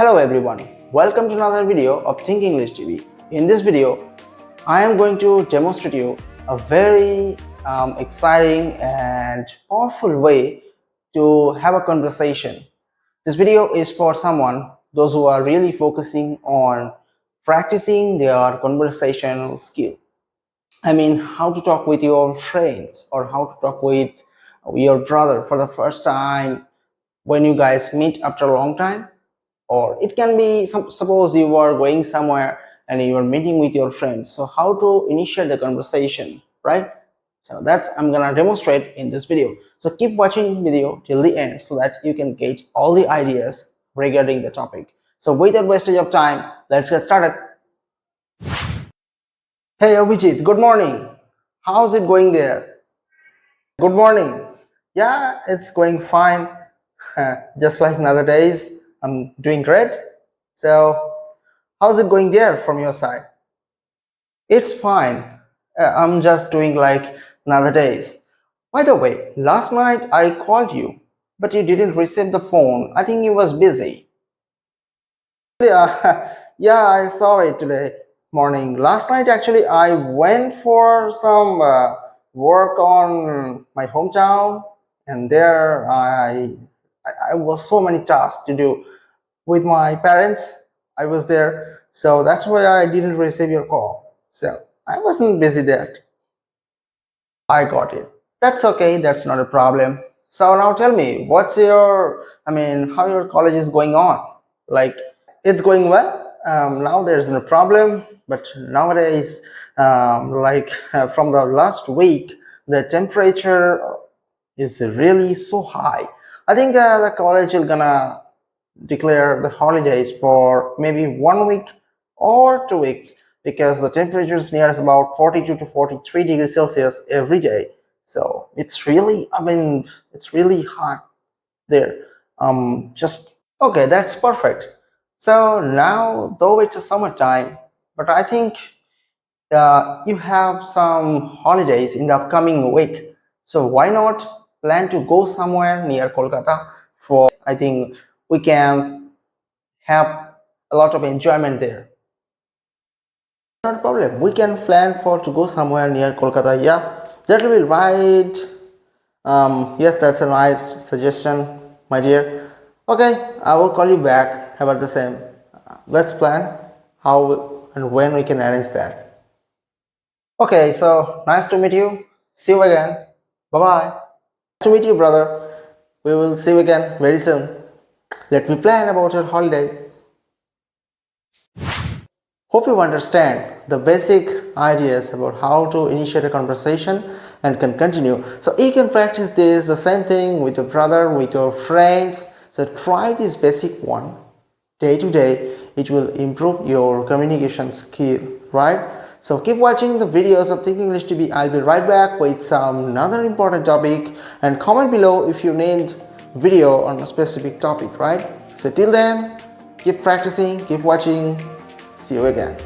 Hello everyone, welcome to another video of Think English TV. In this video, I am going to demonstrate you a very exciting and powerful way to have a conversation. This video is for those who are really focusing on practicing their conversational skill. I mean, how to talk with your friends or how to talk with your brother for the first time when you guys meet after a long time. Or it can be suppose you are going somewhere and you are meeting with your friends, so how to initiate the conversation, right? So that's I'm gonna demonstrate in this video, so keep watching video till the end so that you can get all the ideas regarding the topic. So without wastage of time, let's get started. Hey Abhijit, good morning. How's it going there? Good morning. Yeah, it's going fine. Just like in other days, I'm doing great. So how's it going there from your side? It's fine. I'm just doing like another days. By the way, last night I called you, but you didn't receive the phone. I think you was busy. Yeah, yeah, I saw it today morning. Last night actually I went for some work on my hometown, and there I was so many tasks to do with my parents. I was there, so that's why I didn't receive your call. So I wasn't busy there. I got it. That's okay. That's not a problem. So now tell me, how your college is going on? Like, it's going well. Now there's no problem. But nowadays, from the last week, the temperature is really so high. I think the college is gonna declare the holidays for maybe 1 week or 2 weeks, because the temperature is near about 42 to 43 degrees Celsius every day. So it's really, it's really hot there. Just okay, that's perfect. So now, though it's a summertime, but I think you have some holidays in the upcoming week. So why not plan to go somewhere near Kolkata? For I think we can have a lot of enjoyment there. Not a problem. We can plan for to go somewhere near Kolkata. Yeah, that will be right. Yes, that's a nice suggestion, my dear. Okay, I will call you back about the same. Let's plan how and when we can arrange that. Okay, so nice to meet you. See you again. Bye bye. Nice to meet you, brother. We will see you again very soon. Let me plan about your holiday. Hope you understand the basic ideas about how to initiate a conversation and can continue. So you can practice this the same thing with your brother, with your friends. So try this basic one day to day. It will improve your communication skill, right? So keep watching the videos of Think English TV. I'll be right back with some another important topic, and comment below if you need video on a specific topic, right? So till then, keep practicing, keep watching. See you again.